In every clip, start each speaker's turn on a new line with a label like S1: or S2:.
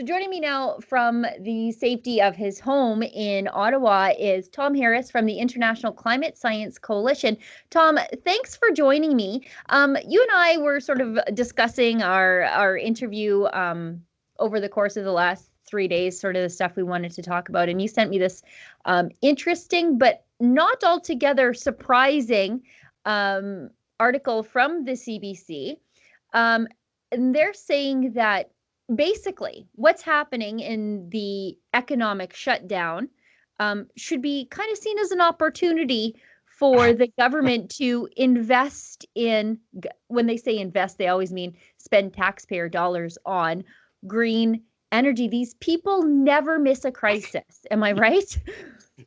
S1: So joining me now from the safety of his home in Ottawa is Tom Harris from the International Climate Science Coalition. Tom, thanks for joining me. You and I were sort of discussing our interview over the course of the last 3 days, sort of the stuff we wanted to talk about. And you sent me this interesting but not altogether surprising article from the CBC. And they're saying that basically what's happening in the economic shutdown should be kind of seen as an opportunity for the government to invest in, when they say invest, they always mean spend taxpayer dollars on green energy. These people never miss a crisis. Am I right?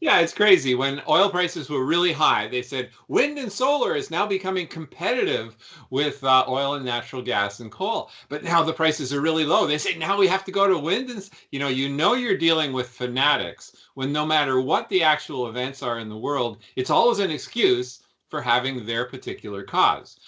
S2: Yeah, it's crazy. When oil prices were really high, they said wind and solar is now becoming competitive with oil and natural gas and coal. But now the prices are really low. They say now we have to go to wind and you're dealing with fanatics when no matter what the actual events are in the world, it's always an excuse for having their particular cause.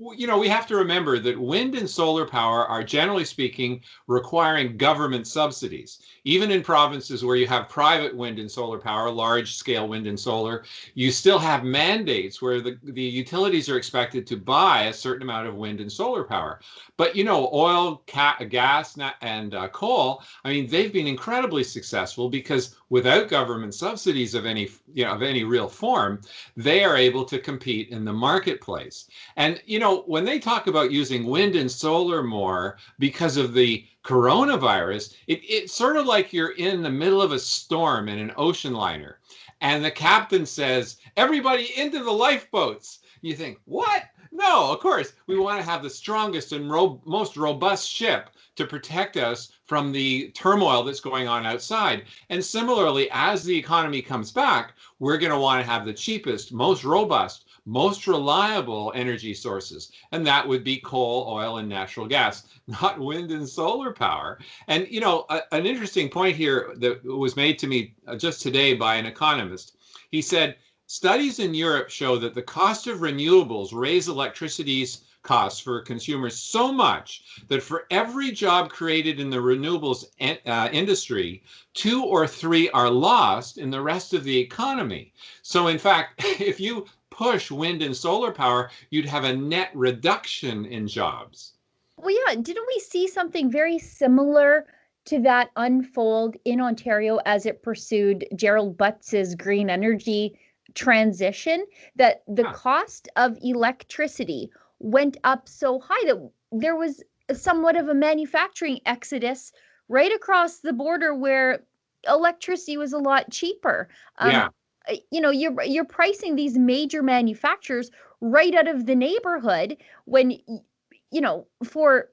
S2: We have to remember that wind and solar power are, generally speaking, requiring government subsidies. Even in provinces where you have private wind and solar power, large scale wind and solar, you still have mandates where the utilities are expected to buy a certain amount of wind and solar power. But, oil, gas, and coal, they've been incredibly successful because without government subsidies of any real form, they are able to compete in the marketplace. And, when they talk about using wind and solar more because of the coronavirus, it's sort of like you're in the middle of a storm in an ocean liner. And the captain says, everybody into the lifeboats. You think, what? No, of course, we want to have the strongest and most robust ship to protect us from the turmoil that's going on outside. And similarly, as the economy comes back, we're going to want to have the cheapest, most robust, most reliable energy sources. And that would be coal, oil, and natural gas, not wind and solar power. And, an interesting point here that was made to me just today by an economist. He said, studies in Europe show that the cost of renewables raise electricity's costs for consumers so much that for every job created in the renewables industry, 2 or 3 are lost in the rest of the economy. So in fact, if you push wind and solar power, you'd have a net reduction in jobs.
S1: Well, yeah, didn't we see something very similar to that unfold in Ontario as it pursued Gerald Butts's green energy transition, that the cost of electricity went up so high that there was somewhat of a manufacturing exodus right across the border where electricity was a lot cheaper.
S2: Yeah.
S1: You're pricing these major manufacturers right out of the neighborhood when for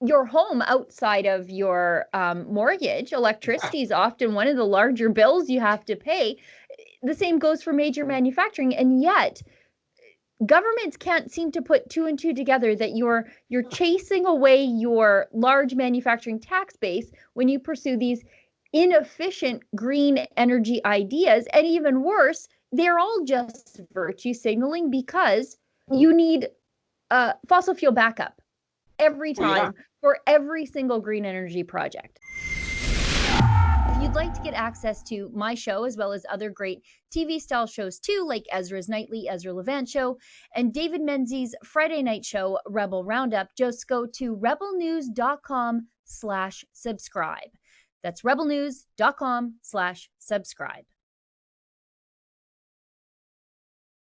S1: your home outside of your mortgage, electricity is often one of the larger bills you have to pay. The same goes for major manufacturing, and yet governments can't seem to put 2 and 2 together, that you're chasing away your large manufacturing tax base when you pursue these inefficient green energy ideas. And even worse, they're all just virtue signaling because you need fossil fuel backup every time for every single green energy project. If you'd like to get access to my show, as well as other great TV style shows too, like Ezra's Nightly, Ezra Levant Show, and David Menzies' Friday night show, Rebel Roundup, just go to rebelnews.com/subscribe. That's rebelnews.com/subscribe.